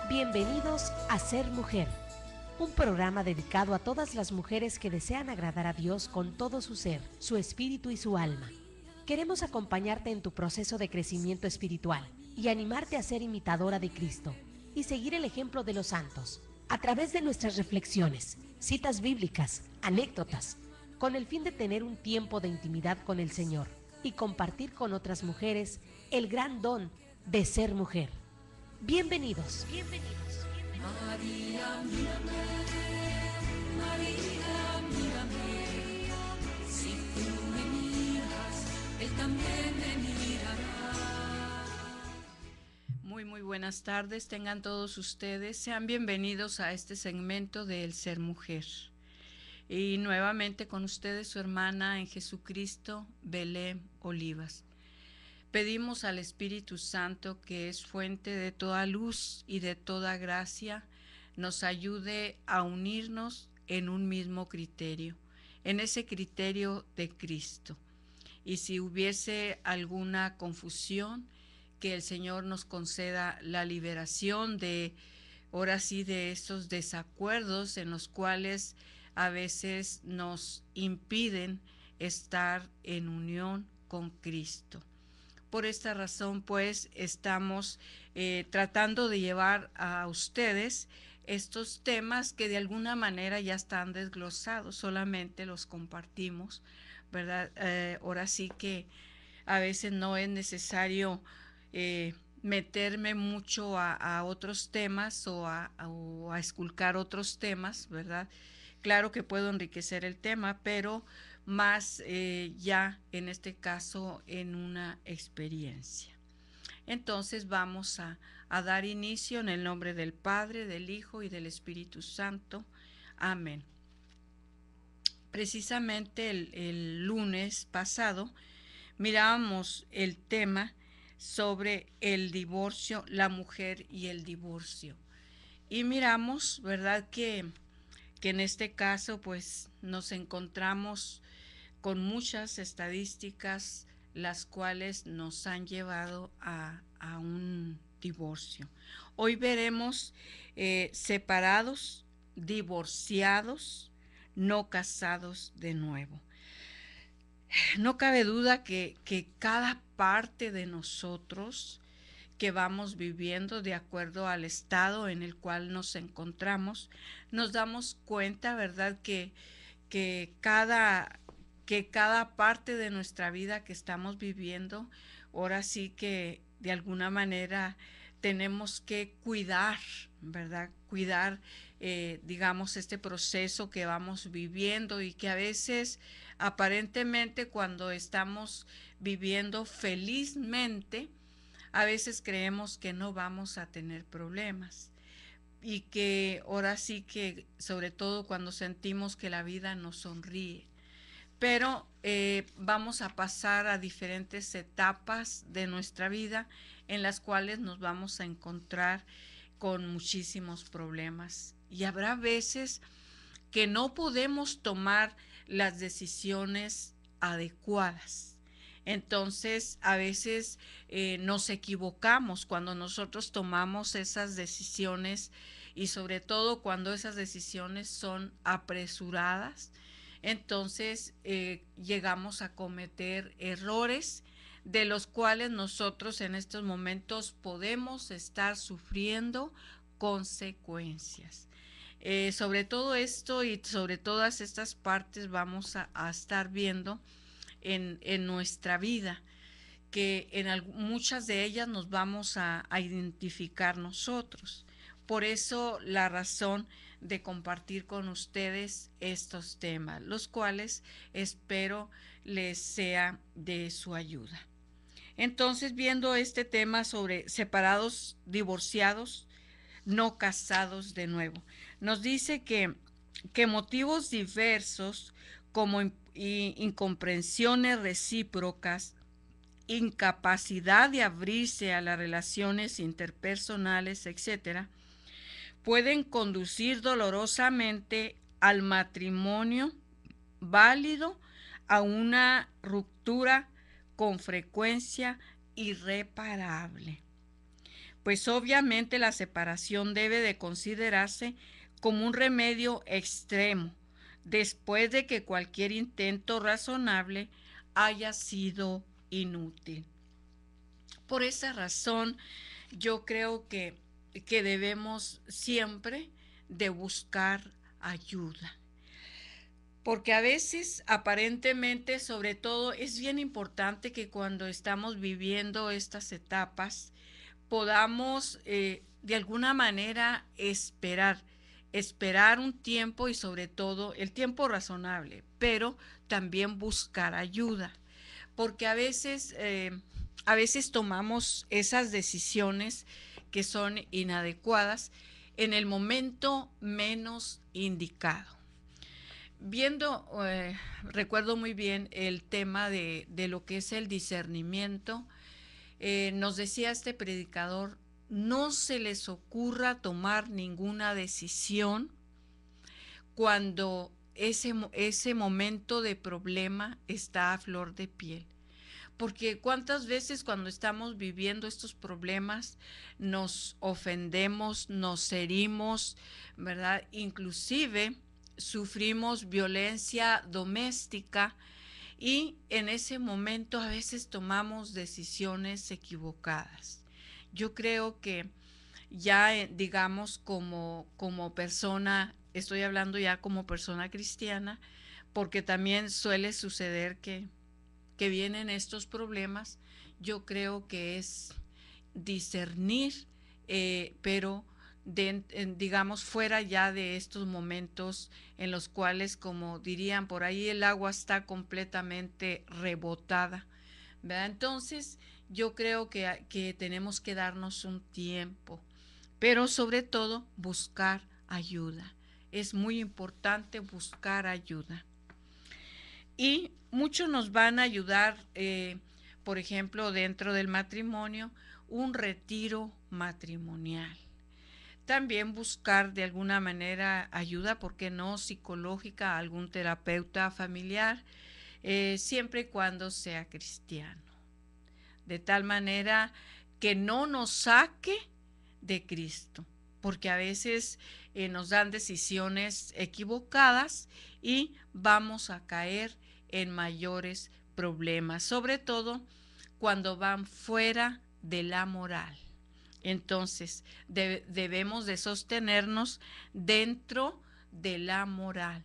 Bienvenidos a Ser Mujer, un programa dedicado a todas las mujeres que desean agradar a Dios con todo su ser, su espíritu y su alma. Queremos acompañarte en tu proceso de crecimiento espiritual y animarte a ser imitadora de Cristo y seguir el ejemplo de los santos a través de nuestras reflexiones, citas bíblicas, anécdotas, con el fin de tener un tiempo de intimidad con el Señor y compartir con otras mujeres el gran don de ser mujer. Bienvenidos. María, mírame, María, mírame, si tú me miras, Él también me mirará. Muy buenas tardes, tengan todos ustedes, sean bienvenidos a este segmento de El Ser Mujer. Y nuevamente con ustedes su hermana en Jesucristo, Belén Olivas. Pedimos al Espíritu Santo, que es fuente de toda luz y de toda gracia, nos ayude a unirnos en un mismo criterio, en ese criterio de Cristo. Y si hubiese alguna confusión, que el Señor nos conceda la liberación de, ahora sí, de esos desacuerdos en los cuales a veces nos impiden estar en unión con Cristo. Por esta razón, pues, estamos tratando de llevar a ustedes estos temas que de alguna manera ya están desglosados, solamente los compartimos, ¿verdad? Ahora sí que a veces no es necesario meterme mucho a otros temas o a esculcar otros temas, ¿verdad? Claro que puedo enriquecer el tema, pero más ya en este caso en una experiencia. Entonces vamos a dar inicio en el nombre del Padre, del Hijo y del Espíritu Santo. Amén. Precisamente el lunes pasado mirábamos el tema sobre el divorcio, la mujer y el divorcio. Y miramos, ¿verdad?, que en este caso pues nos encontramos con muchas estadísticas las cuales nos han llevado a un divorcio. Hoy veremos separados, divorciados, no casados de nuevo. No cabe duda que cada parte de nosotros que vamos viviendo de acuerdo al estado en el cual nos encontramos, nos damos cuenta, ¿verdad?, que cada parte de nuestra vida que estamos viviendo, ahora sí que de alguna manera tenemos que cuidar, ¿verdad? Cuidar, digamos, este proceso que vamos viviendo y que a veces aparentemente cuando estamos viviendo felizmente, a veces creemos que no vamos a tener problemas y que ahora sí que sobre todo cuando sentimos que la vida nos sonríe. Pero vamos a pasar a diferentes etapas de nuestra vida en las cuales nos vamos a encontrar con muchísimos problemas. Y habrá veces que no podemos tomar las decisiones adecuadas. Entonces, a veces nos equivocamos cuando nosotros tomamos esas decisiones y sobre todo cuando esas decisiones son apresuradas. Entonces, llegamos a cometer errores de los cuales nosotros en estos momentos podemos estar sufriendo consecuencias. Sobre todo esto y sobre todas estas partes vamos a estar viendo en nuestra vida, que en muchas de ellas nos vamos a identificar nosotros. Por eso la razón de compartir con ustedes estos temas, los cuales espero les sea de su ayuda. Entonces, viendo este tema sobre separados, divorciados, no casados de nuevo, nos dice que motivos diversos como incomprensiones recíprocas, incapacidad de abrirse a las relaciones interpersonales, etc., pueden conducir dolorosamente al matrimonio válido a una ruptura con frecuencia irreparable. pues obviamente la separación debe de considerarse como un remedio extremo, después de que cualquier intento razonable haya sido inútil. Por esa razón, yo creo que debemos siempre de buscar ayuda. Porque a veces, aparentemente, sobre todo, es bien importante que cuando estamos viviendo estas etapas, podamos de alguna manera esperar un tiempo y sobre todo el tiempo razonable, pero también buscar ayuda, porque a veces tomamos esas decisiones que son inadecuadas en el momento menos indicado. Recuerdo muy bien el tema de lo que es el discernimiento. Nos decía este predicador, no se les ocurra tomar ninguna decisión cuando ese momento de problema está a flor de piel. Porque cuántas veces cuando estamos viviendo estos problemas nos ofendemos, nos herimos, ¿verdad? Inclusive sufrimos violencia doméstica y en ese momento a veces tomamos decisiones equivocadas. Yo creo que ya, digamos, como persona, estoy hablando ya como persona cristiana, porque también suele suceder que vienen estos problemas, yo creo que es discernir, pero digamos fuera ya de estos momentos en los cuales, como dirían por ahí, el agua está completamente rebotada, ¿verdad? Entonces yo creo que tenemos que darnos un tiempo, pero sobre todo buscar ayuda. Es muy importante buscar ayuda. Y muchos nos van a ayudar, por ejemplo, dentro del matrimonio, un retiro matrimonial. También buscar de alguna manera ayuda, ¿por qué no?, psicológica, a algún terapeuta familiar, siempre y cuando sea cristiano. De tal manera que no nos saque de Cristo, porque a veces nos dan decisiones equivocadas y vamos a caer en mayores problemas, sobre todo cuando van fuera de la moral. Entonces, debemos de sostenernos dentro de la moral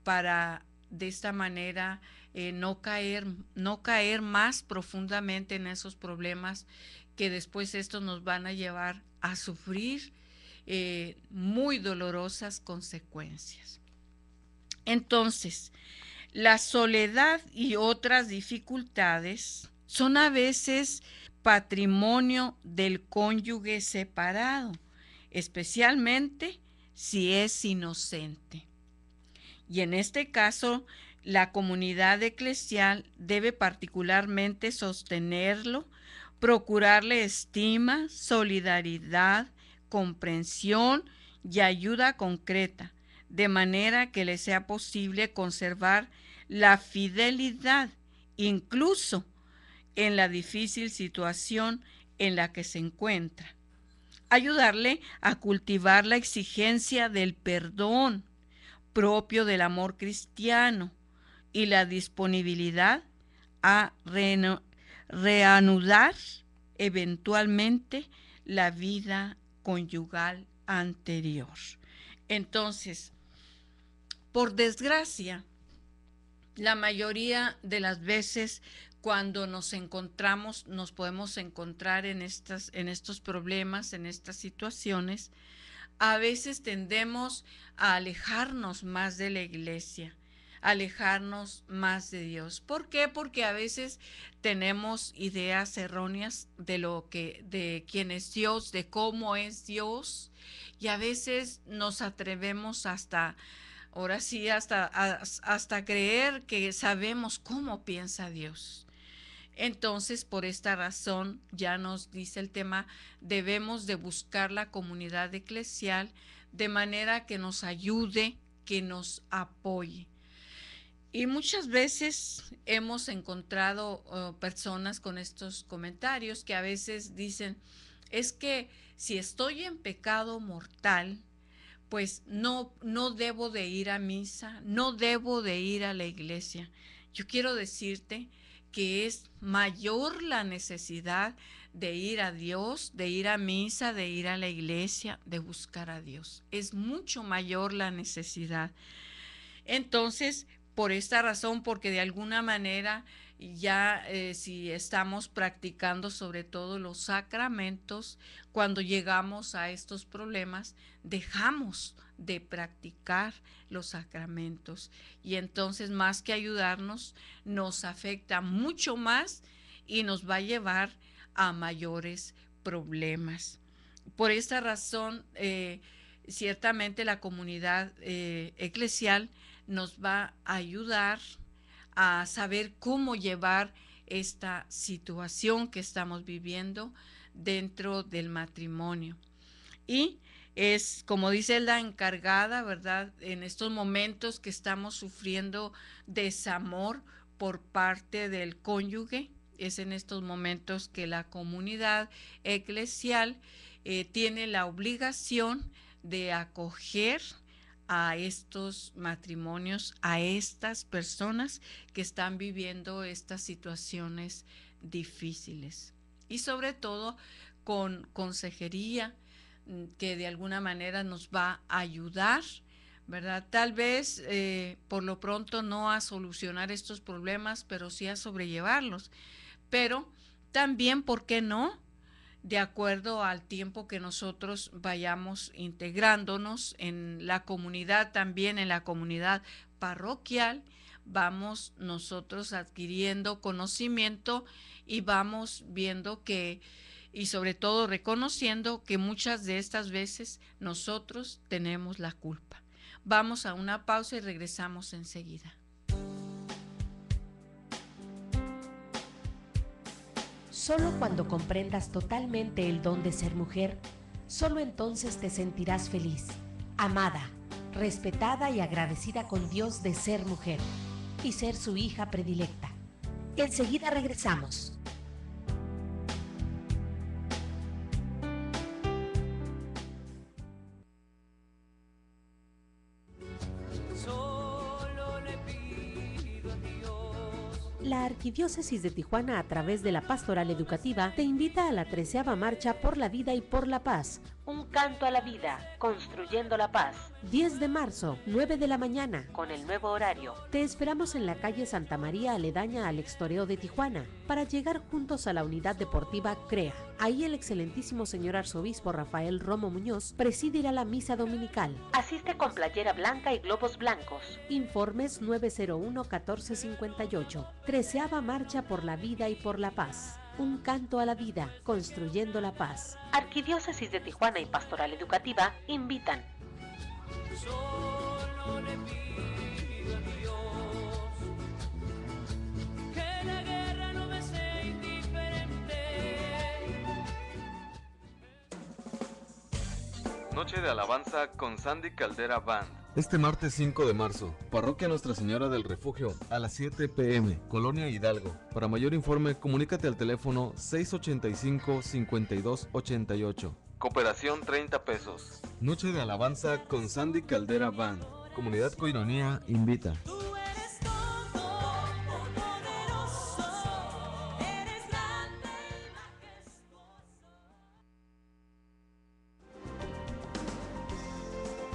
para de esta manera no caer más profundamente en esos problemas que después estos nos van a llevar a sufrir muy dolorosas consecuencias. Entonces, la soledad y otras dificultades son a veces patrimonio del cónyuge separado, especialmente si es inocente. Y en este caso, la comunidad eclesial debe particularmente sostenerlo, procurarle estima, solidaridad, comprensión y ayuda concreta, de manera que le sea posible conservar la fidelidad, incluso en la difícil situación en la que se encuentra. Ayudarle a cultivar la exigencia del perdón propio del amor cristiano y la disponibilidad a reanudar eventualmente la vida conyugal anterior. Entonces, por desgracia, la mayoría de las veces cuando nos podemos encontrar en estos problemas, en estas situaciones, a veces tendemos a alejarnos más de la iglesia, alejarnos más de Dios. ¿Por qué? Porque a veces tenemos ideas erróneas de quién es Dios, de cómo es Dios, y a veces nos atrevemos ahora sí, hasta creer que sabemos cómo piensa Dios. Entonces, por esta razón, ya nos dice el tema, debemos de buscar la comunidad eclesial de manera que nos ayude, que nos apoye. Y muchas veces hemos encontrado personas con estos comentarios que a veces dicen, es que si estoy en pecado mortal, pues no debo de ir a misa, no debo de ir a la iglesia. Yo quiero decirte que es mayor la necesidad de ir a Dios, de ir a misa, de ir a la iglesia, de buscar a Dios. Es mucho mayor la necesidad. Entonces, por esta razón, porque de alguna manera ya si estamos practicando sobre todo los sacramentos, cuando llegamos a estos problemas, dejamos de practicar los sacramentos y entonces más que ayudarnos, nos afecta mucho más y nos va a llevar a mayores problemas. Por esta razón, ciertamente la comunidad eclesial nos va a ayudar a saber cómo llevar esta situación que estamos viviendo dentro del matrimonio. Y es, como dice la encargada, ¿verdad? En estos momentos que estamos sufriendo desamor por parte del cónyuge, es en estos momentos que la comunidad eclesial tiene la obligación de acoger a estos matrimonios, a estas personas que están viviendo estas situaciones difíciles. Y sobre todo con consejería que de alguna manera nos va a ayudar, ¿verdad? Tal vez por lo pronto no a solucionar estos problemas, pero sí a sobrellevarlos. Pero también, ¿por qué no? De acuerdo al tiempo que nosotros vayamos integrándonos en la comunidad, también en la comunidad parroquial, vamos nosotros adquiriendo conocimiento y vamos viendo que, y sobre todo reconociendo que muchas de estas veces nosotros tenemos la culpa. Vamos a una pausa y regresamos enseguida. Solo cuando comprendas totalmente el don de ser mujer, solo entonces te sentirás feliz, amada, respetada y agradecida con Dios de ser mujer y ser su hija predilecta. Enseguida regresamos. La Arquidiócesis de Tijuana, a través de la Pastoral Educativa, te invita a la 13ª Marcha por la Vida y por la Paz. Un canto a la vida, construyendo la paz. 10 de marzo, 9 de la mañana, con el nuevo horario. Te esperamos en la calle Santa María, aledaña al Extoreo de Tijuana, para llegar juntos a la unidad deportiva CREA. Ahí el excelentísimo señor arzobispo Rafael Romo Muñoz presidirá la misa dominical. Asiste con playera blanca y globos blancos. Informes 901-1458. 13ª Marcha por la Vida y por la Paz. Un canto a la vida, construyendo la paz. Arquidiócesis de Tijuana y Pastoral Educativa invitan. Solo le pido a Dios que la guerra no me sea indiferente. Noche de alabanza con Sandy Caldera Band. Este martes 5 de marzo, Parroquia Nuestra Señora del Refugio, a las 7 p.m., Colonia Hidalgo. Para mayor informe, comunícate al teléfono 685-5288. Cooperación 30 pesos. Noche de alabanza con Sandy Caldera Band. Comunidad Coironía invita. Tú eres todo, poderoso, eres grande y majestuoso.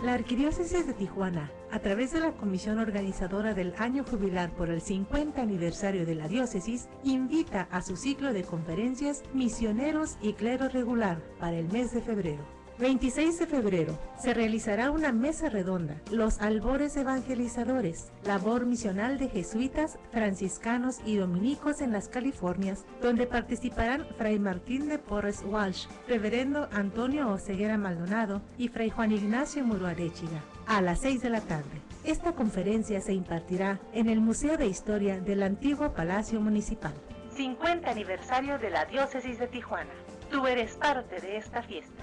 La Arquidiócesis de Tijuana, a través de la Comisión Organizadora del Año Jubilar por el 50 aniversario de la diócesis, invita a su ciclo de conferencias Misioneros y Clero Regular para el mes de febrero. 26 de febrero se realizará una mesa redonda, Los Albores Evangelizadores, labor misional de jesuitas, franciscanos y dominicos en las Californias, donde participarán Fray Martín de Porres Walsh, Reverendo Antonio Oseguera Maldonado y Fray Juan Ignacio Muro Arechiga, a las 6 de la tarde. Esta conferencia se impartirá en el Museo de Historia del antiguo Palacio Municipal. 50 aniversario de la Diócesis de Tijuana. Tú eres parte de esta fiesta.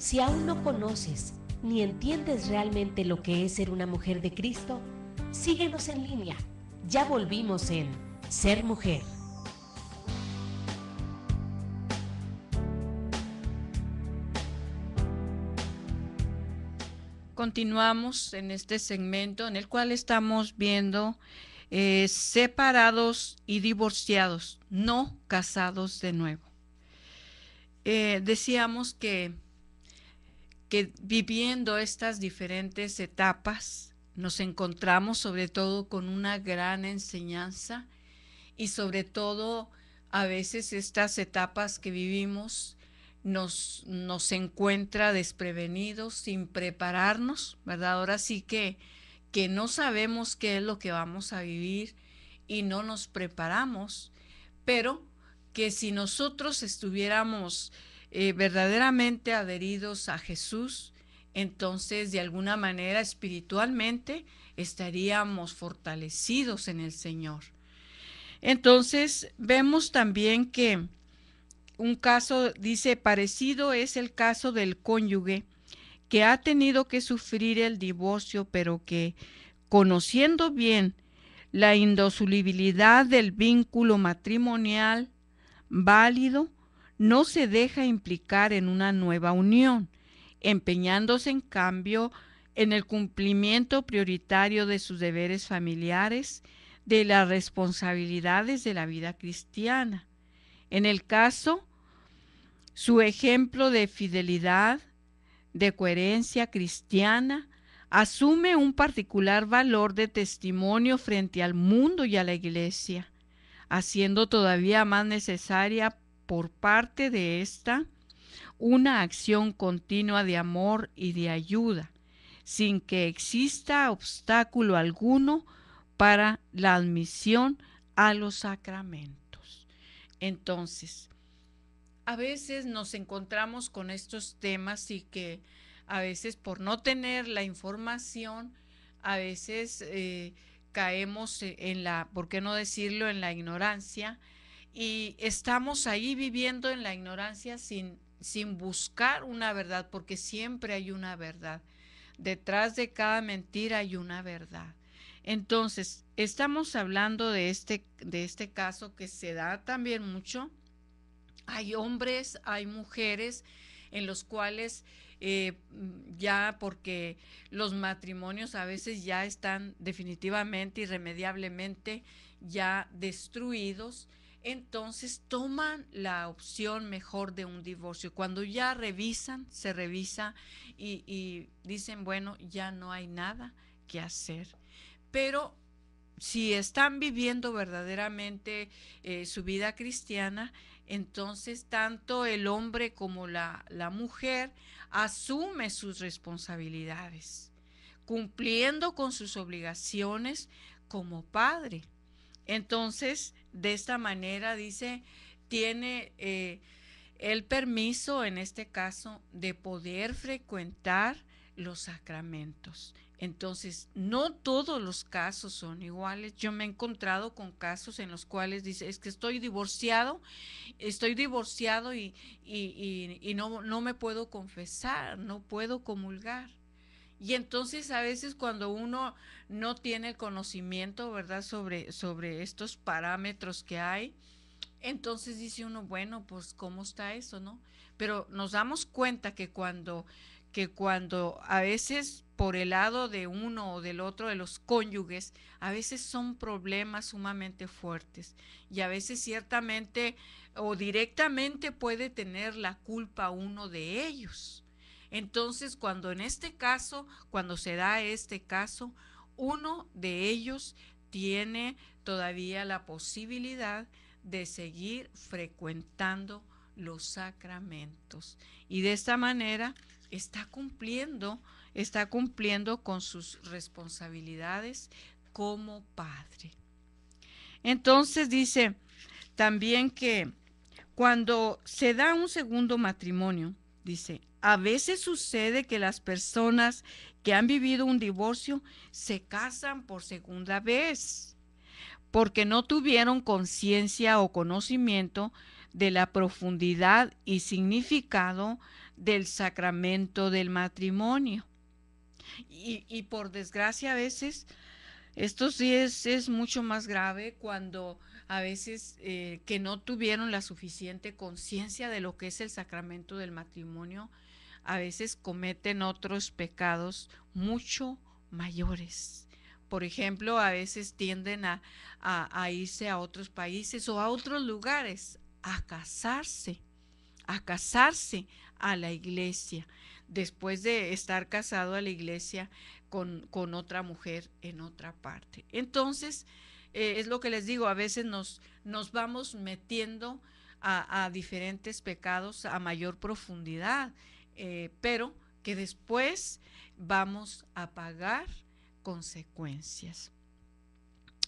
Si aún no conoces ni entiendes realmente lo que es ser una mujer de Cristo, síguenos en línea. Ya volvimos en Ser Mujer. Continuamos en este segmento en el cual estamos viendo separados y divorciados, no casados de nuevo. Decíamos que viviendo estas diferentes etapas nos encontramos sobre todo con una gran enseñanza y sobre todo a veces estas etapas que vivimos nos encuentra desprevenidos, sin prepararnos, ¿verdad? Ahora sí que no sabemos qué es lo que vamos a vivir y no nos preparamos, pero que si nosotros estuviéramos verdaderamente adheridos a Jesús, entonces de alguna manera espiritualmente estaríamos fortalecidos en el Señor. Entonces vemos también que un caso, dice, parecido es el caso del cónyuge que ha tenido que sufrir el divorcio, pero que, conociendo bien la indisolubilidad del vínculo matrimonial válido, no se deja implicar en una nueva unión, empeñándose en cambio en el cumplimiento prioritario de sus deberes familiares, de las responsabilidades de la vida cristiana. En el caso, su ejemplo de fidelidad, de coherencia cristiana, asume un particular valor de testimonio frente al mundo y a la Iglesia, haciendo todavía más necesaria por parte de ésta una acción continua de amor y de ayuda, sin que exista obstáculo alguno para la admisión a los sacramentos. Entonces, a veces nos encontramos con estos temas y que a veces por no tener la información, a veces caemos en la, ¿por qué no decirlo?, en la ignorancia, y estamos ahí viviendo en la ignorancia sin buscar una verdad, porque siempre hay una verdad. Detrás de cada mentira hay una verdad. Entonces, estamos hablando de este caso que se da también mucho. Hay hombres, hay mujeres en los cuales ya, porque los matrimonios a veces ya están definitivamente, irremediablemente ya destruidos, entonces toman la opción mejor de un divorcio. Cuando ya se revisa y dicen, bueno, ya no hay nada que hacer. Pero si están viviendo verdaderamente su vida cristiana, entonces tanto el hombre como la mujer asume sus responsabilidades, cumpliendo con sus obligaciones como padre. Entonces, de esta manera, dice, tiene el permiso, en este caso, de poder frecuentar los sacramentos. Entonces, no todos los casos son iguales. Yo me he encontrado con casos en los cuales dice, es que estoy divorciado y no me puedo confesar, no puedo comulgar. Y entonces a veces cuando uno no tiene el conocimiento, ¿verdad?, sobre estos parámetros que hay, entonces dice uno, bueno, pues ¿cómo está eso, no? Pero nos damos cuenta que cuando a veces por el lado de uno o del otro de los cónyuges, a veces son problemas sumamente fuertes y a veces ciertamente o directamente puede tener la culpa uno de ellos. Entonces, cuando se da este caso, uno de ellos tiene todavía la posibilidad de seguir frecuentando los sacramentos y de esta manera está cumpliendo con sus responsabilidades como padre. Entonces dice también que cuando se da un segundo matrimonio, dice, a veces sucede que las personas que han vivido un divorcio se casan por segunda vez, porque no tuvieron conciencia o conocimiento de la profundidad y significado del sacramento del matrimonio. Y por desgracia a veces, esto sí es mucho más grave cuando a veces que no tuvieron la suficiente conciencia de lo que es el sacramento del matrimonio, a veces cometen otros pecados mucho mayores. Por ejemplo, a veces tienden a irse a otros países o a otros lugares a casarse a la iglesia, después de estar casado a la iglesia con otra mujer en otra parte. Entonces, es lo que les digo, a veces nos vamos metiendo a diferentes pecados a mayor profundidad, pero que después vamos a pagar consecuencias.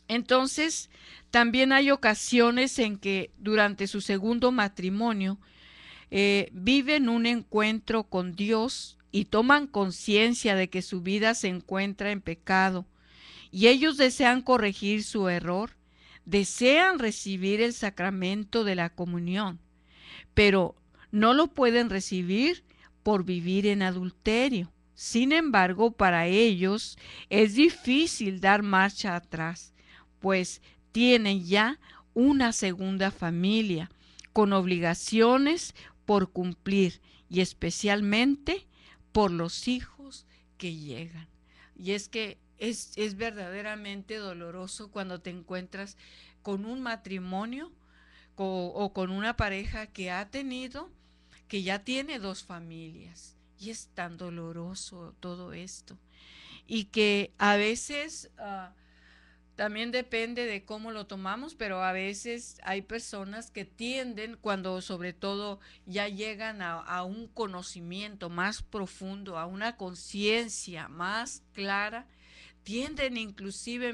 Entonces, también hay ocasiones en que durante su segundo matrimonio viven un encuentro con Dios y toman conciencia de que su vida se encuentra en pecado y ellos desean corregir su error, desean recibir el sacramento de la comunión, pero no lo pueden recibir por vivir en adulterio. Sin embargo, para ellos es difícil dar marcha atrás, pues tienen ya una segunda familia con obligaciones por cumplir y especialmente por los hijos que llegan. Y es que es verdaderamente doloroso cuando te encuentras con un matrimonio o con una pareja que ya tiene dos familias. Y es tan doloroso todo esto. Y que a veces también depende de cómo lo tomamos, pero a veces hay personas que tienden, cuando sobre todo ya llegan a un conocimiento más profundo, a una conciencia más clara, tienden inclusive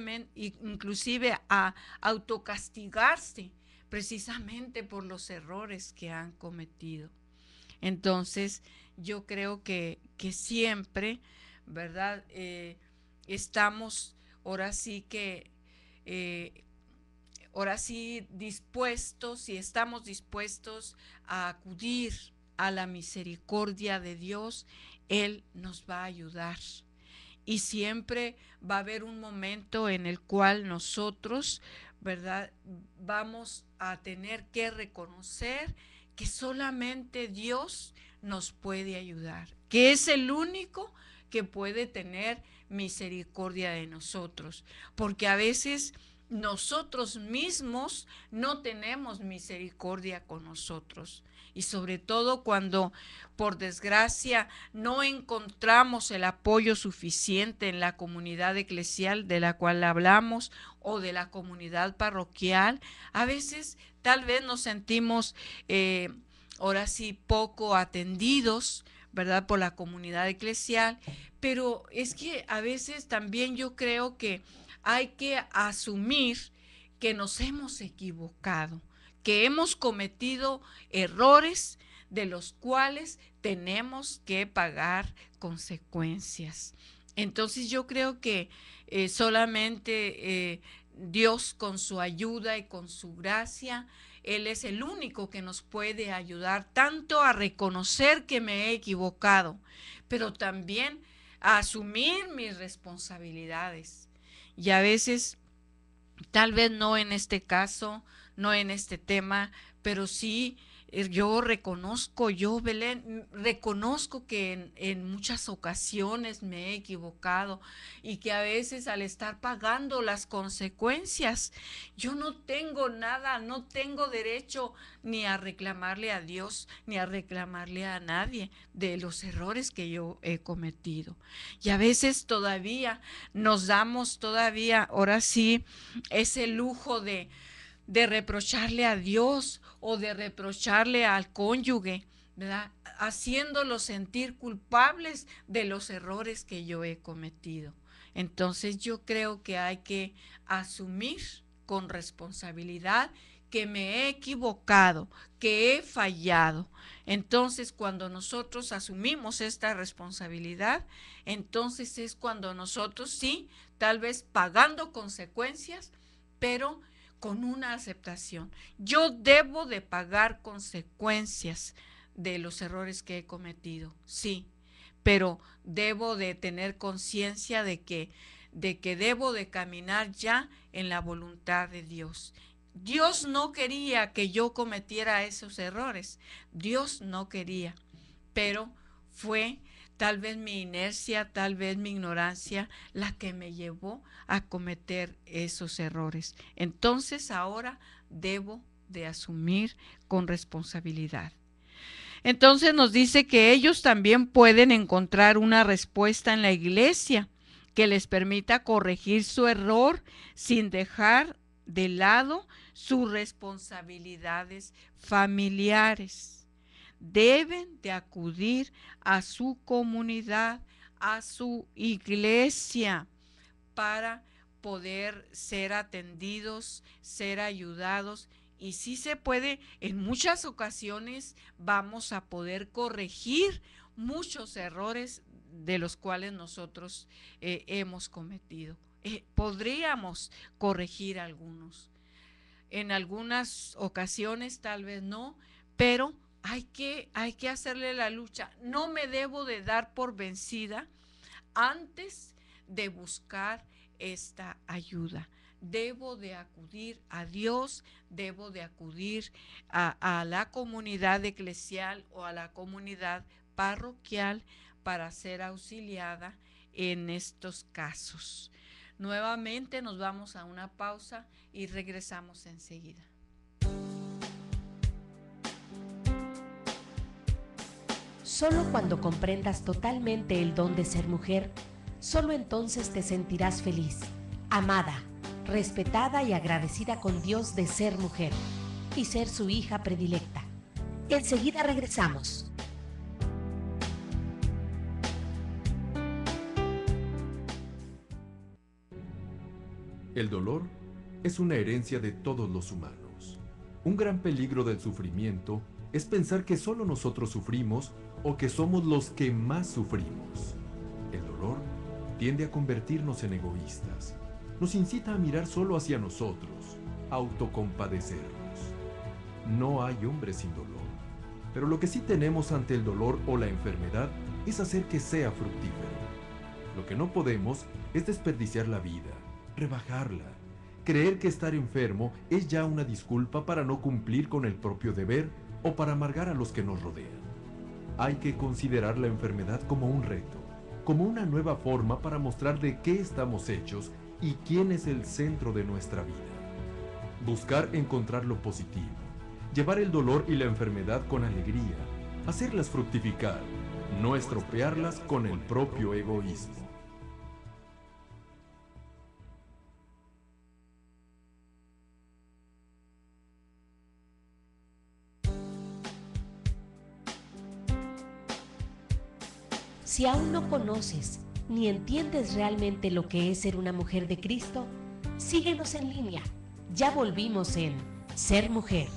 a autocastigarse precisamente por los errores que han cometido. Entonces, yo creo que siempre, ¿verdad? Estamos ahora sí dispuestos y estamos dispuestos a acudir a la misericordia de Dios. Él nos va a ayudar. Y siempre va a haber un momento en el cual nosotros, ¿verdad?, vamos a tener que reconocer que solamente Dios nos puede ayudar, que es el único que puede tener misericordia de nosotros, porque a veces nosotros mismos no tenemos misericordia con nosotros. Y sobre todo cuando, por desgracia, no encontramos el apoyo suficiente en la comunidad eclesial de la cual hablamos o de la comunidad parroquial, a veces tal vez nos sentimos ahora sí poco atendidos, ¿verdad?, por la comunidad eclesial, pero es que a veces también yo creo que hay que asumir que nos hemos equivocado, que hemos cometido errores de los cuales tenemos que pagar consecuencias. Entonces yo creo que solamente Dios, con su ayuda y con su gracia, Él es el único que nos puede ayudar tanto a reconocer que me he equivocado, pero también a asumir mis responsabilidades. Y a veces, tal vez no en este caso, no en este tema, pero sí Belén, reconozco que en muchas ocasiones me he equivocado y que a veces al estar pagando las consecuencias, yo no tengo nada, no tengo derecho ni a reclamarle a Dios, ni a reclamarle a nadie de los errores que yo he cometido. Y a veces todavía nos damos ahora sí, ese lujo de reprocharle a Dios o de reprocharle al cónyuge, ¿verdad?, haciéndolos sentir culpables de los errores que yo he cometido. Entonces yo creo que hay que asumir con responsabilidad que me he equivocado, que he fallado. Entonces cuando nosotros asumimos esta responsabilidad, entonces es cuando nosotros sí, tal vez pagando consecuencias, pero con una aceptación. Yo debo de pagar consecuencias de los errores que he cometido, sí, pero debo de tener conciencia de que debo de caminar ya en la voluntad de Dios. Dios no quería que yo cometiera esos errores, Dios no quería, pero fue tal vez mi inercia, tal vez mi ignorancia la que me llevó a cometer esos errores. Entonces ahora debo de asumir con responsabilidad. Entonces nos dice que ellos también pueden encontrar una respuesta en la iglesia que les permita corregir su error sin dejar de lado sus responsabilidades familiares. Deben de acudir a su comunidad, a su iglesia, para poder ser atendidos, ser ayudados. Y si se puede, en muchas ocasiones vamos a poder corregir muchos errores de los cuales nosotros hemos cometido. Podríamos corregir algunos. En algunas ocasiones tal vez no, pero hay que hacerle la lucha. No me debo de dar por vencida antes de buscar esta ayuda. Debo de acudir a Dios, debo de acudir a la comunidad eclesial o a la comunidad parroquial para ser auxiliada en estos casos. Nuevamente nos vamos a una pausa y regresamos enseguida. Solo cuando comprendas totalmente el don de ser mujer, solo entonces te sentirás feliz, amada, respetada y agradecida con Dios de ser mujer y ser su hija predilecta. Enseguida regresamos. El dolor es una herencia de todos los humanos. Un gran peligro del sufrimiento es pensar que solo nosotros sufrimos o que somos los que más sufrimos. El dolor tiende a convertirnos en egoístas. Nos incita a mirar solo hacia nosotros, a autocompadecernos. No hay hombre sin dolor, pero lo que sí tenemos ante el dolor o la enfermedad es hacer que sea fructífero. Lo que no podemos es desperdiciar la vida, rebajarla, creer que estar enfermo es ya una disculpa para no cumplir con el propio deber o para amargar a los que nos rodean. Hay que considerar la enfermedad como un reto, como una nueva forma para mostrar de qué estamos hechos y quién es el centro de nuestra vida. Buscar encontrar lo positivo, llevar el dolor y la enfermedad con alegría, hacerlas fructificar, no estropearlas con el propio egoísmo. Si aún no conoces ni entiendes realmente lo que es ser una mujer de Cristo, síguenos en línea. Ya volvimos en Ser Mujer.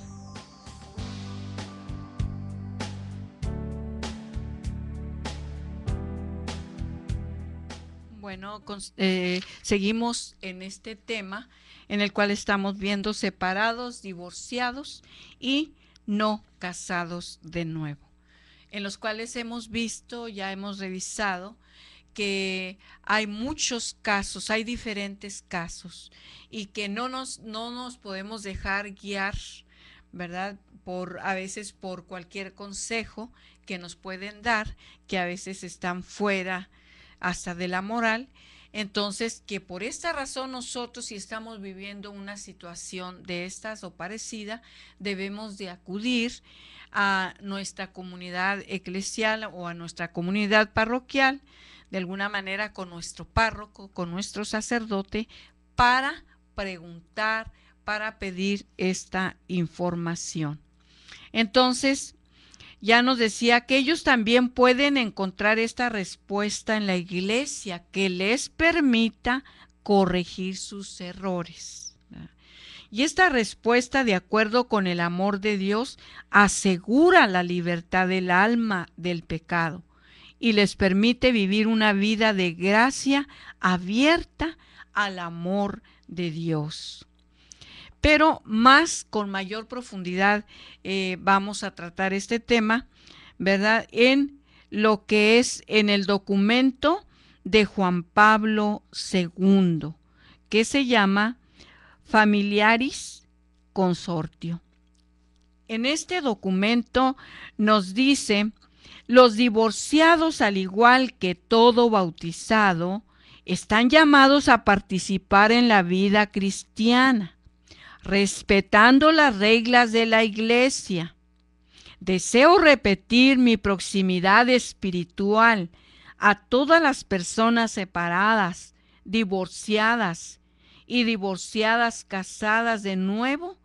Bueno, seguimos en este tema en el cual estamos viendo separados, divorciados y no casados de nuevo, en los cuales hemos visto, ya hemos revisado, que hay muchos casos, hay diferentes casos, y que no nos podemos dejar guiar, ¿verdad? A veces por cualquier consejo que nos pueden dar, que a veces están fuera hasta de la moral. Entonces, que por esta razón nosotros, si estamos viviendo una situación de estas o parecida, debemos de acudir a nuestra comunidad eclesial o a nuestra comunidad parroquial, de alguna manera con nuestro párroco, con nuestro sacerdote, para preguntar, para pedir esta información. Entonces, ya nos decía que ellos también pueden encontrar esta respuesta en la iglesia que les permita corregir sus errores. Y esta respuesta, de acuerdo con el amor de Dios, asegura la libertad del alma del pecado y les permite vivir una vida de gracia abierta al amor de Dios. Pero con mayor profundidad vamos a tratar este tema ¿verdad?, en lo que es en el documento de Juan Pablo II, que se llama Familiaris Consortio. En este documento nos dice: los divorciados, al igual que todo bautizado, están llamados a participar en la vida cristiana, respetando las reglas de la Iglesia. Deseo repetir mi proximidad espiritual a todas las personas separadas, divorciadas y divorciadas casadas de nuevo,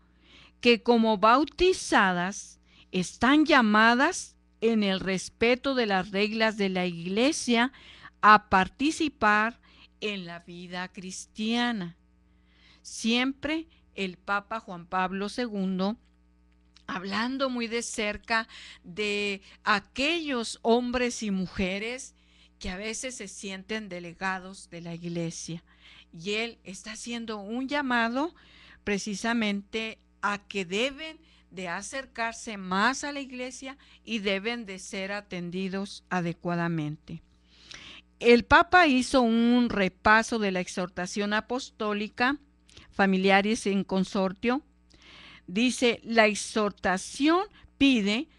que como bautizadas están llamadas en el respeto de las reglas de la Iglesia a participar en la vida cristiana. Siempre el Papa Juan Pablo II, hablando muy de cerca de aquellos hombres y mujeres que a veces se sienten delegados de la Iglesia. Y él está haciendo un llamado precisamente a que deben de acercarse más a la Iglesia y deben de ser atendidos adecuadamente. El Papa hizo un repaso de la exhortación apostólica Familiaris in Consortio. Dice: la exhortación pide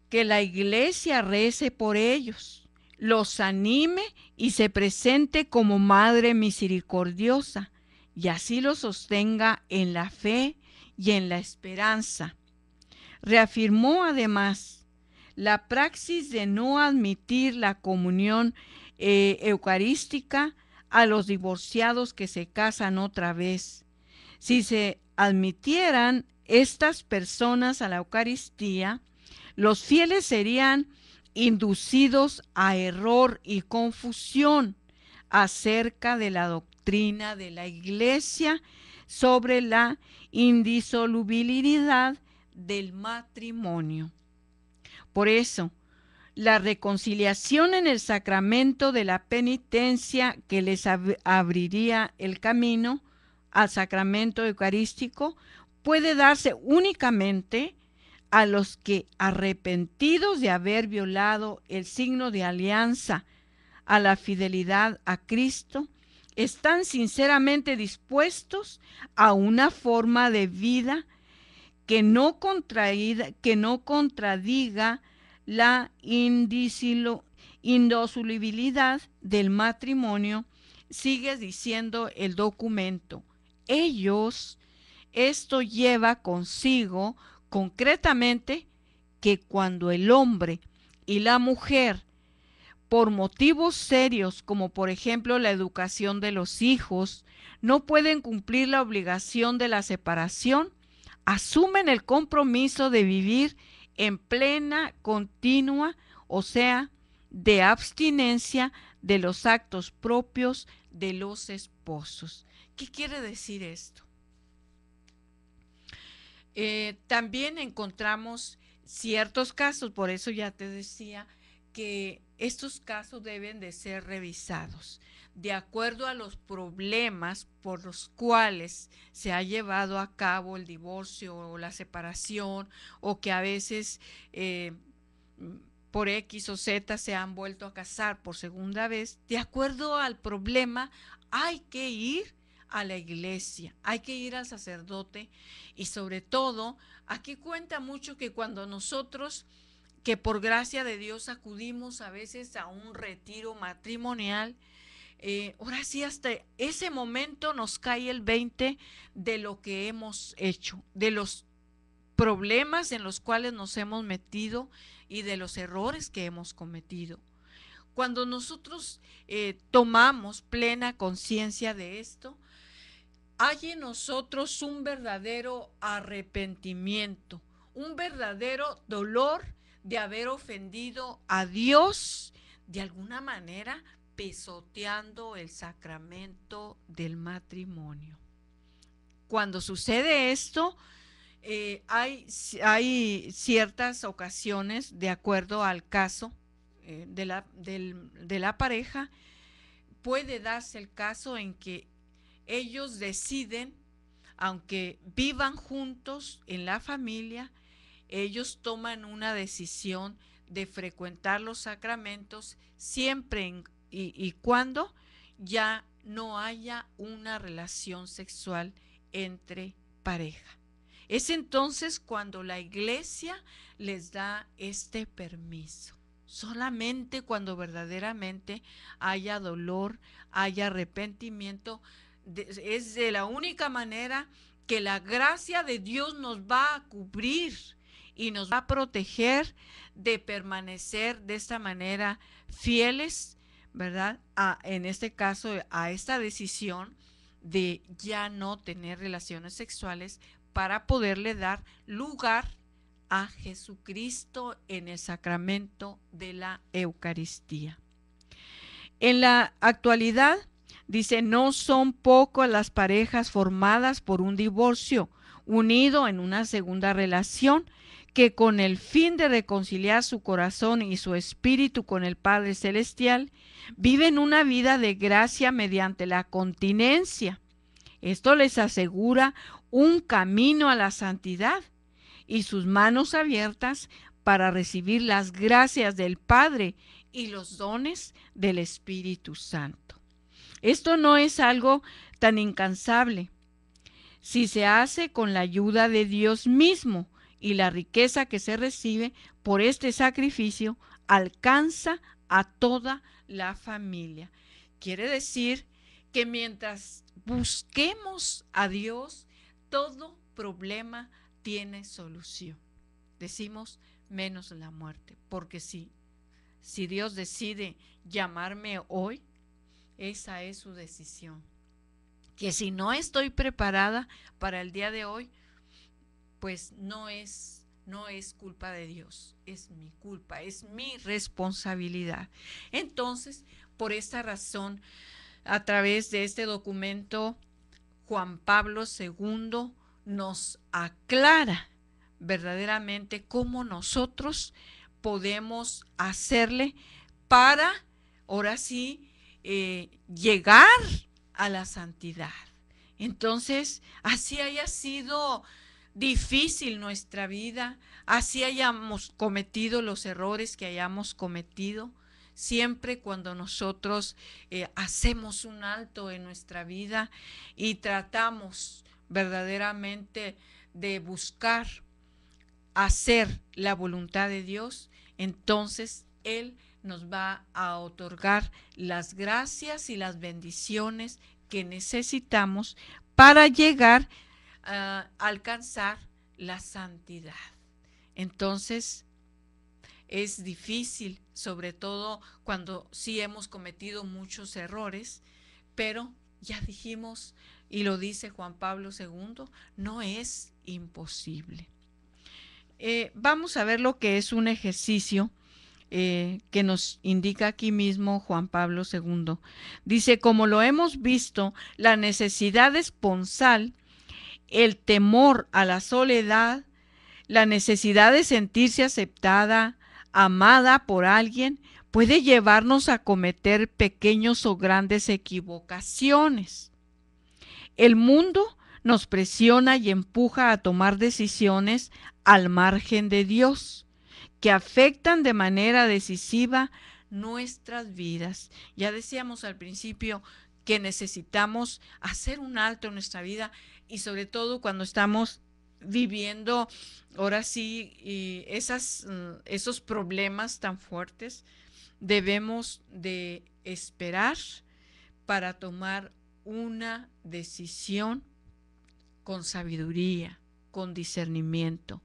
que la Iglesia rece por ellos, los anime y se presente como Madre misericordiosa, y así los sostenga en la fe y en la esperanza. Reafirmó además la praxis de no admitir la comunión eucarística a los divorciados que se casan otra vez. Si se admitieran estas personas a la Eucaristía, los fieles serían inducidos a error y confusión acerca de la doctrina de la Iglesia sobre la indisolubilidad del matrimonio. Por eso, la reconciliación en el sacramento de la penitencia, que les abriría el camino al sacramento eucarístico, puede darse únicamente a los que, arrepentidos de haber violado el signo de alianza a la fidelidad a Cristo, están sinceramente dispuestos a una forma de vida que no contradiga la indisolubilidad del matrimonio. Sigue diciendo el documento: esto lleva consigo concretamente que cuando el hombre y la mujer, por motivos serios como por ejemplo la educación de los hijos, no pueden cumplir la obligación de la separación, asumen el compromiso de vivir en plena, continua, o sea, de abstinencia de los actos propios de los esposos. ¿Qué quiere decir esto? También encontramos ciertos casos, por eso ya te decía que estos casos deben de ser revisados de acuerdo a los problemas por los cuales se ha llevado a cabo el divorcio o la separación, o que a veces por X o Z se han vuelto a casar por segunda vez. De acuerdo al problema hay que ir a la iglesia, hay que ir al sacerdote, y sobre todo aquí cuenta mucho que cuando nosotros, que por gracia de Dios acudimos a veces a un retiro matrimonial, ahora sí, hasta ese momento nos cae el 20 de lo que hemos hecho, de los problemas en los cuales nos hemos metido y de los errores que hemos cometido. Cuando nosotros tomamos plena conciencia de esto, hay en nosotros un verdadero arrepentimiento, un verdadero dolor de haber ofendido a Dios de alguna manera, pisoteando el sacramento del matrimonio. Cuando sucede esto, hay ciertas ocasiones, de acuerdo al caso de la pareja, puede darse el caso en que ellos deciden, aunque vivan juntos en la familia, ellos toman una decisión de frecuentar los sacramentos siempre y cuando ya no haya una relación sexual entre pareja. Es entonces cuando la iglesia les da este permiso. Solamente cuando verdaderamente haya dolor, haya arrepentimiento, es de la única manera que la gracia de Dios nos va a cubrir y nos va a proteger de permanecer de esta manera fieles, ¿verdad? En este caso, a esta decisión de ya no tener relaciones sexuales para poderle dar lugar a Jesucristo en el sacramento de la Eucaristía. En la actualidad, dice, no son pocas las parejas formadas por un divorcio unido en una segunda relación que con el fin de reconciliar su corazón y su espíritu con el Padre Celestial, viven una vida de gracia mediante la continencia. Esto les asegura un camino a la santidad y sus manos abiertas para recibir las gracias del Padre y los dones del Espíritu Santo. Esto no es algo tan incansable. Si se hace con la ayuda de Dios mismo y la riqueza que se recibe por este sacrificio, alcanza a toda la familia. Quiere decir que mientras busquemos a Dios, todo problema tiene solución. Decimos menos la muerte, porque si Dios decide llamarme hoy, esa es su decisión. Que si no estoy preparada para el día de hoy, pues no es culpa de Dios, es mi culpa, es mi responsabilidad. Entonces, por esta razón, a través de este documento, Juan Pablo II nos aclara verdaderamente cómo nosotros podemos hacerle para, ahora sí, llegar a la santidad. Entonces, así haya sido difícil nuestra vida, así hayamos cometido los errores que hayamos cometido, siempre cuando nosotros hacemos un alto en nuestra vida y tratamos verdaderamente de buscar hacer la voluntad de Dios, entonces Él nos va a otorgar las gracias y las bendiciones que necesitamos para llegar a alcanzar la santidad. Entonces, es difícil, sobre todo cuando sí hemos cometido muchos errores, pero ya dijimos, y lo dice Juan Pablo II, no es imposible. Vamos a ver lo que es un ejercicio que nos indica aquí mismo Juan Pablo II. Dice, como lo hemos visto, la necesidad esponsal, el temor a la soledad, la necesidad de sentirse aceptada, amada por alguien, puede llevarnos a cometer pequeños o grandes equivocaciones. El mundo nos presiona y empuja a tomar decisiones al margen de Dios, que afectan de manera decisiva nuestras vidas. Ya decíamos al principio que necesitamos hacer un alto en nuestra vida y sobre todo cuando estamos viviendo ahora sí esos problemas tan fuertes, debemos de esperar para tomar una decisión con sabiduría, con discernimiento,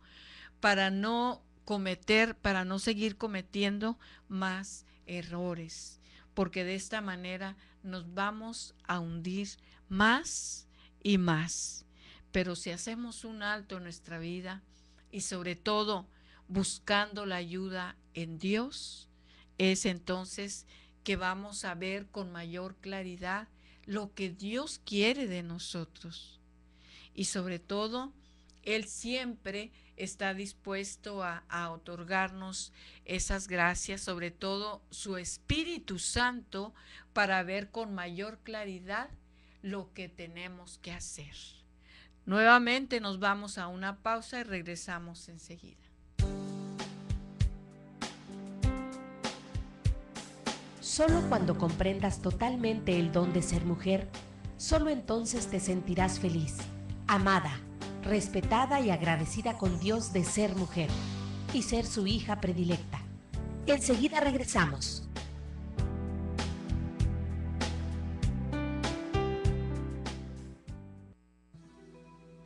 para no seguir cometiendo más errores, porque de esta manera nos vamos a hundir más y más. Pero si hacemos un alto en nuestra vida y sobre todo buscando la ayuda en Dios, es entonces que vamos a ver con mayor claridad lo que Dios quiere de nosotros. Y sobre todo, Él siempre está dispuesto a otorgarnos esas gracias, sobre todo su Espíritu Santo, para ver con mayor claridad lo que tenemos que hacer. Nuevamente nos vamos a una pausa y regresamos enseguida. Solo cuando comprendas totalmente el don de ser mujer, solo entonces te sentirás feliz, amada, respetada y agradecida con Dios de ser mujer y ser su hija predilecta. Enseguida regresamos.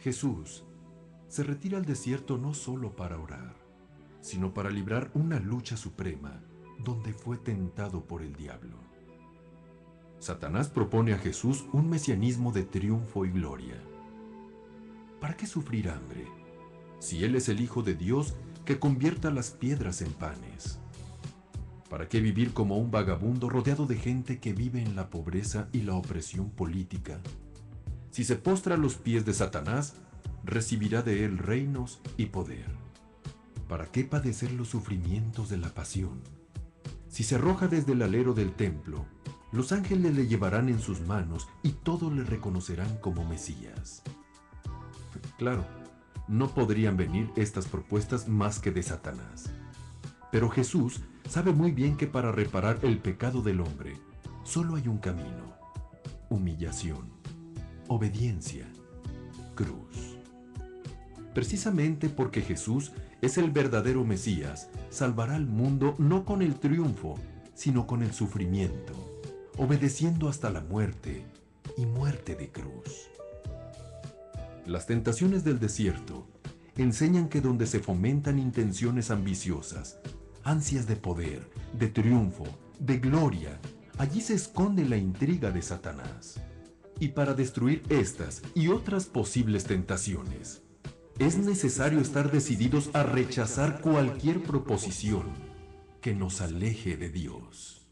Jesús se retira al desierto no solo para orar, sino para librar una lucha suprema donde fue tentado por el diablo. Satanás propone a Jesús un mesianismo de triunfo y gloria. ¿Para qué sufrir hambre si Él es el Hijo de Dios que convierta las piedras en panes? ¿Para qué vivir como un vagabundo rodeado de gente que vive en la pobreza y la opresión política? Si se postra a los pies de Satanás, recibirá de él reinos y poder. ¿Para qué padecer los sufrimientos de la pasión? Si se arroja desde el alero del templo, los ángeles le llevarán en sus manos y todos le reconocerán como Mesías. Claro, no podrían venir estas propuestas más que de Satanás. Pero Jesús sabe muy bien que para reparar el pecado del hombre, solo hay un camino: humillación, obediencia, cruz. Precisamente porque Jesús es el verdadero Mesías, salvará al mundo no con el triunfo, sino con el sufrimiento, obedeciendo hasta la muerte y muerte de cruz. Las tentaciones del desierto enseñan que donde se fomentan intenciones ambiciosas, ansias de poder, de triunfo, de gloria, allí se esconde la intriga de Satanás. Y para destruir estas y otras posibles tentaciones, es necesario estar decididos a rechazar cualquier proposición que nos aleje de Dios.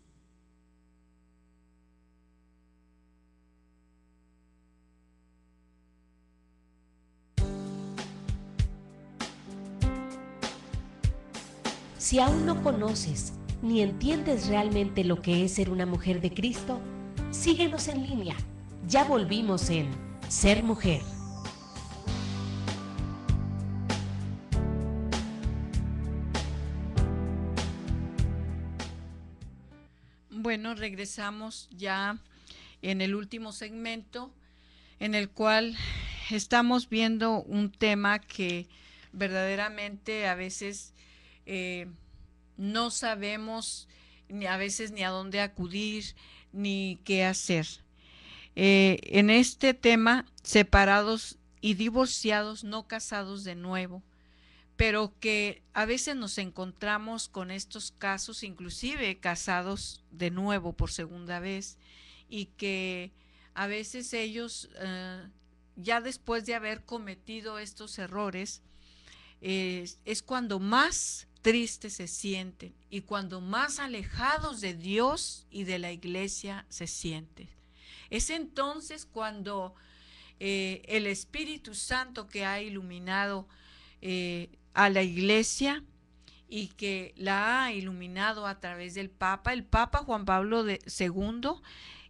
Si aún no conoces ni entiendes realmente lo que es ser una mujer de Cristo, síguenos en línea. Ya volvimos en Ser Mujer. Bueno, regresamos ya en el último segmento, en el cual estamos viendo un tema que verdaderamente a veces no sabemos a veces ni a dónde acudir ni qué hacer. En este tema, separados y divorciados, no casados de nuevo, pero que a veces nos encontramos con estos casos, inclusive casados de nuevo por segunda vez, y que a veces ellos, ya después de haber cometido estos errores, es cuando más tristes se sienten y cuando más alejados de Dios y de la iglesia se sienten. Es entonces cuando el Espíritu Santo que ha iluminado a la iglesia y que la ha iluminado a través del Papa, el Papa Juan Pablo II,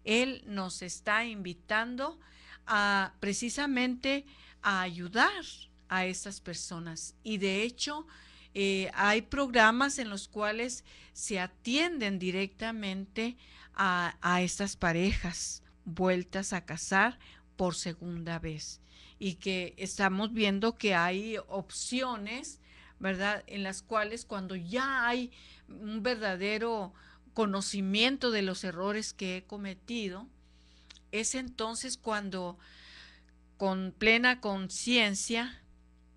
él nos está invitando precisamente a ayudar a estas personas. Y de hecho, hay programas en los cuales se atienden directamente a estas parejas vueltas a casar por segunda vez, y que estamos viendo que hay opciones, ¿verdad?, en las cuales cuando ya hay un verdadero conocimiento de los errores que he cometido, es entonces cuando con plena conciencia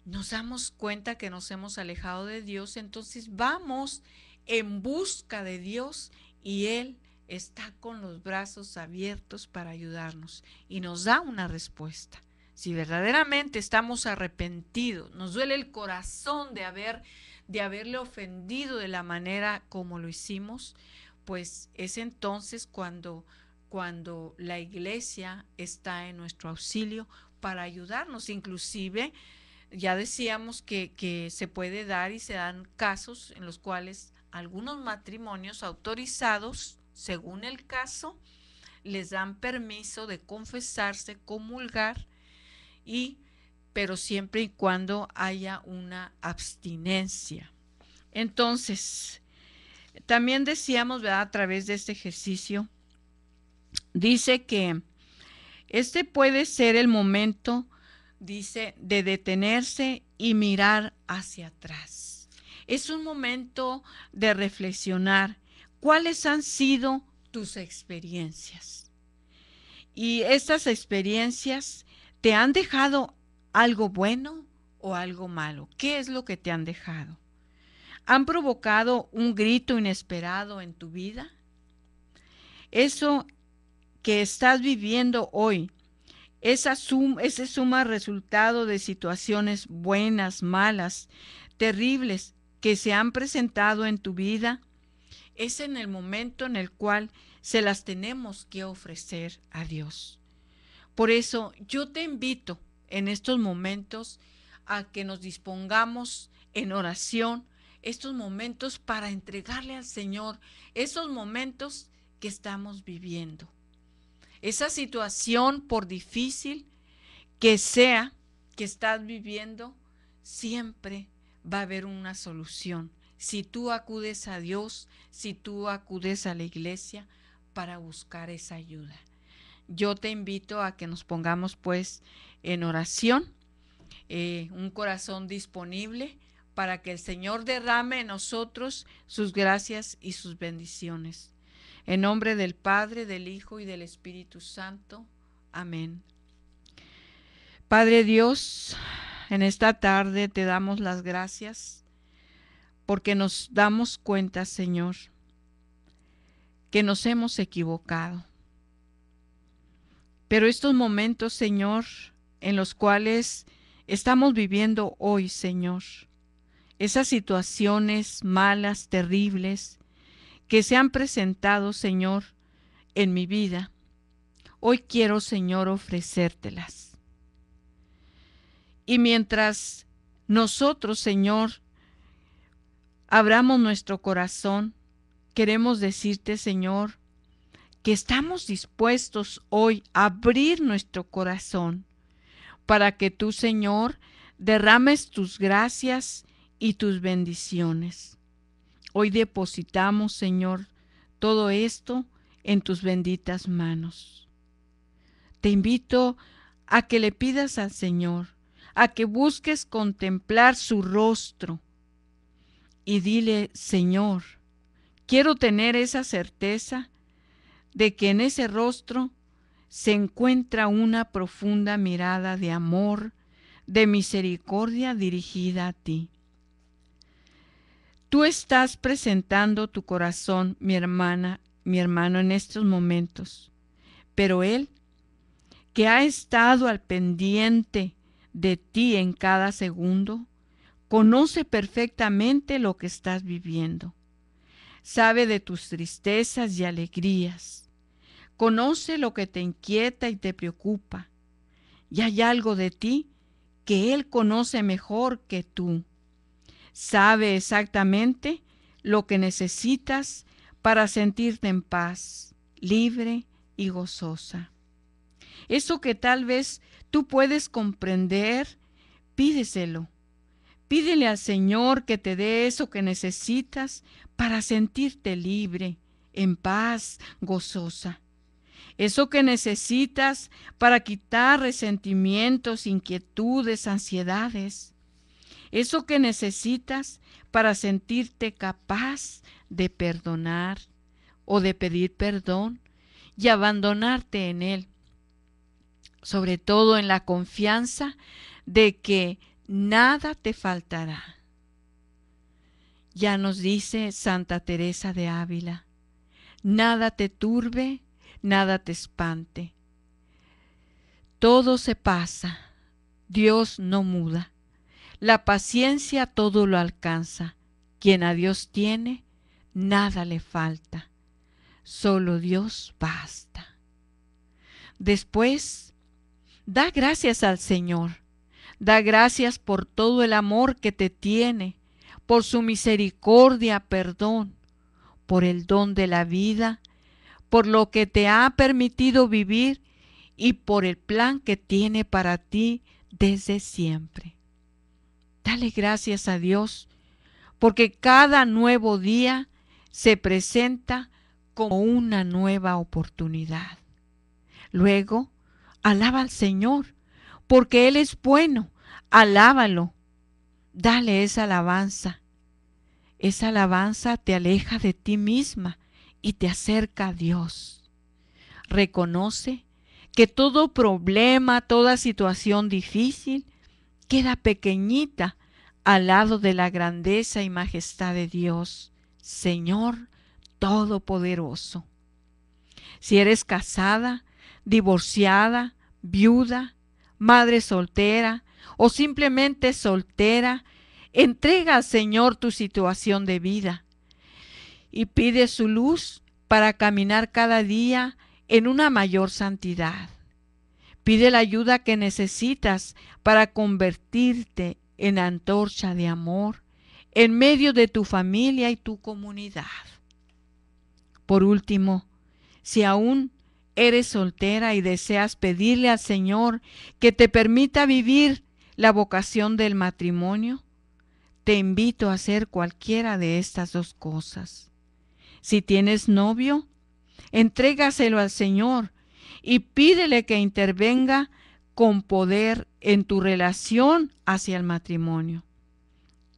nos damos cuenta que nos hemos alejado de Dios, entonces vamos en busca de Dios y Él está con los brazos abiertos para ayudarnos y nos da una respuesta. Si verdaderamente estamos arrepentidos, nos duele el corazón de haberle ofendido de la manera como lo hicimos, pues es entonces cuando la iglesia está en nuestro auxilio para ayudarnos. Inclusive ya decíamos que se puede dar y se dan casos en los cuales algunos matrimonios autorizados, según el caso, les dan permiso de confesarse, comulgar, pero siempre y cuando haya una abstinencia. Entonces, también decíamos, ¿verdad?, a través de este ejercicio, dice que este puede ser el momento, dice, de detenerse y mirar hacia atrás. Es un momento de reflexionar cuáles han sido tus experiencias. Y estas experiencias te han dejado algo bueno o algo malo. ¿Qué es lo que te han dejado? ¿Han provocado un grito inesperado en tu vida? Eso que estás viviendo hoy, ese suma resultado de situaciones buenas, malas, terribles que se han presentado en tu vida, es en el momento en el cual se las tenemos que ofrecer a Dios. Por eso yo te invito en estos momentos a que nos dispongamos en oración, estos momentos para entregarle al Señor, esos momentos que estamos viviendo. Esa situación, por difícil que sea que estás viviendo, siempre va a haber una solución. Si tú acudes a Dios, si tú acudes a la iglesia para buscar esa ayuda. Yo te invito a que nos pongamos pues en oración, un corazón disponible para que el Señor derrame en nosotros sus gracias y sus bendiciones. En nombre del Padre, del Hijo y del Espíritu Santo. Amén. Padre Dios, en esta tarde te damos las gracias porque nos damos cuenta, Señor, que nos hemos equivocado. Pero estos momentos, Señor, en los cuales estamos viviendo hoy, Señor, esas situaciones malas, terribles, que se han presentado, Señor, en mi vida, hoy quiero, Señor, ofrecértelas. Y mientras nosotros, Señor, abramos nuestro corazón, queremos decirte, Señor, que estamos dispuestos hoy a abrir nuestro corazón para que tú, Señor, derrames tus gracias y tus bendiciones. Hoy depositamos, Señor, todo esto en tus benditas manos. Te invito a que le pidas al Señor, a que busques contemplar su rostro y dile, Señor, quiero tener esa certeza de que en ese rostro se encuentra una profunda mirada de amor, de misericordia dirigida a ti. Tú estás presentando tu corazón, mi hermana, mi hermano, en estos momentos, pero Él, que ha estado al pendiente de ti en cada segundo, conoce perfectamente lo que estás viviendo. Sabe de tus tristezas y alegrías. Conoce lo que te inquieta y te preocupa. Y hay algo de ti que Él conoce mejor que tú. Sabe exactamente lo que necesitas para sentirte en paz, libre y gozosa. Eso que tal vez tú puedes comprender, pídeselo. Pídele al Señor que te dé eso que necesitas para sentirte libre, en paz, gozosa. Eso que necesitas para quitar resentimientos, inquietudes, ansiedades. Eso que necesitas para sentirte capaz de perdonar o de pedir perdón y abandonarte en Él. Sobre todo en la confianza de que nada te faltará. Ya nos dice Santa Teresa de Ávila, nada te turbe, nada te espante. Todo se pasa, Dios no muda. La paciencia todo lo alcanza. Quien a Dios tiene, nada le falta. Solo Dios basta. Después, da gracias al Señor. Da gracias por todo el amor que te tiene, por su misericordia, perdón, por el don de la vida, por lo que te ha permitido vivir y por el plan que tiene para ti desde siempre. Dale gracias a Dios, porque cada nuevo día se presenta como una nueva oportunidad. Luego, alaba al Señor, porque Él es bueno. Alábalo. Dale esa alabanza. Esa alabanza te aleja de ti misma y te acerca a Dios. Reconoce que todo problema, toda situación difícil queda pequeñita al lado de la grandeza y majestad de Dios, Señor Todopoderoso. Si eres casada, divorciada, viuda, madre soltera o simplemente soltera, entrega al Señor tu situación de vida y pide su luz para caminar cada día en una mayor santidad. Pide la ayuda que necesitas para convertirte en antorcha de amor en medio de tu familia y tu comunidad. Por último, si aún eres soltera y deseas pedirle al Señor que te permita vivir la vocación del matrimonio, te invito a hacer cualquiera de estas dos cosas. Si tienes novio, entrégaselo al Señor y pídele que intervenga con poder en tu relación hacia el matrimonio.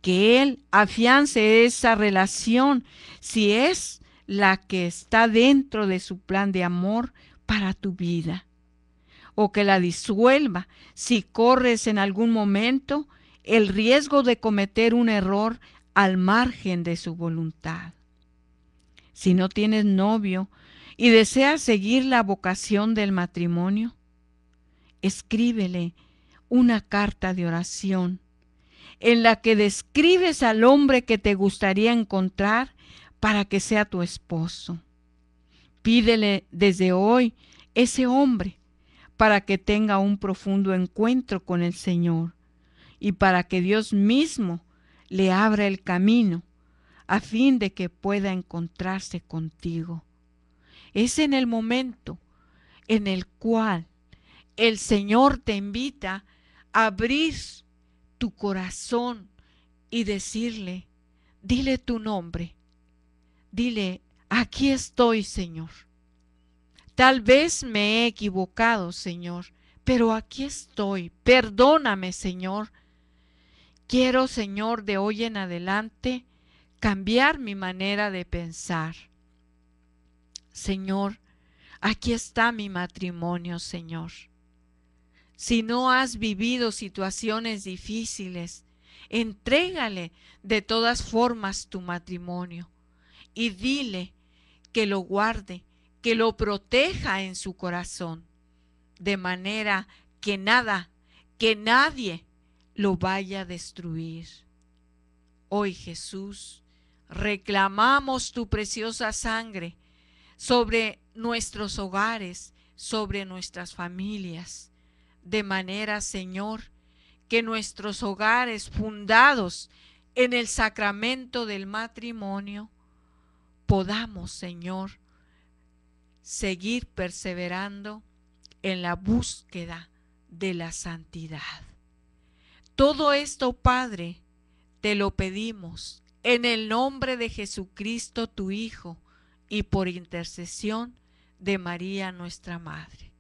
Que Él afiance esa relación si es la que está dentro de su plan de amor para tu vida. O que la disuelva si corres en algún momento el riesgo de cometer un error al margen de su voluntad. Si no tienes novio y deseas seguir la vocación del matrimonio, escríbele una carta de oración en la que describes al hombre que te gustaría encontrar para que sea tu esposo. Pídele desde hoy ese hombre para que tenga un profundo encuentro con el Señor y para que Dios mismo le abra el camino a fin de que pueda encontrarse contigo. Es en el momento en el cual el Señor te invita a abrir tu corazón y decirle, dile tu nombre, dile, aquí estoy, Señor. Tal vez me he equivocado, Señor, pero aquí estoy. Perdóname, Señor. Quiero, Señor, de hoy en adelante cambiar mi manera de pensar. Señor, aquí está mi matrimonio, Señor. Si no has vivido situaciones difíciles, entrégale de todas formas tu matrimonio y dile que lo guarde, que lo proteja en su corazón, de manera que nada, que nadie lo vaya a destruir. Hoy, Jesús, reclamamos tu preciosa sangre sobre nuestros hogares, sobre nuestras familias, de manera, Señor, que nuestros hogares fundados en el sacramento del matrimonio podamos, Señor, seguir perseverando en la búsqueda de la santidad. Todo esto, Padre, te lo pedimos en el nombre de Jesucristo, tu Hijo, y por intercesión de María, nuestra Madre.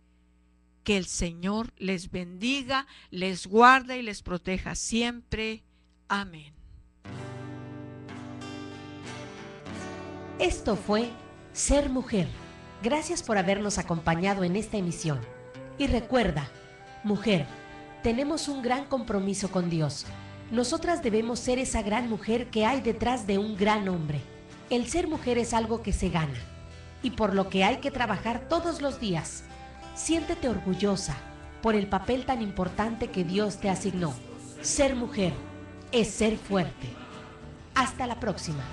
Que el Señor les bendiga, les guarde y les proteja siempre. Amén. Esto fue Ser Mujer. Gracias por habernos acompañado en esta emisión. Y recuerda, mujer, tenemos un gran compromiso con Dios. Nosotras debemos ser esa gran mujer que hay detrás de un gran hombre. El ser mujer es algo que se gana y por lo que hay que trabajar todos los días. Siéntete orgullosa por el papel tan importante que Dios te asignó. Ser mujer es ser fuerte. Hasta la próxima.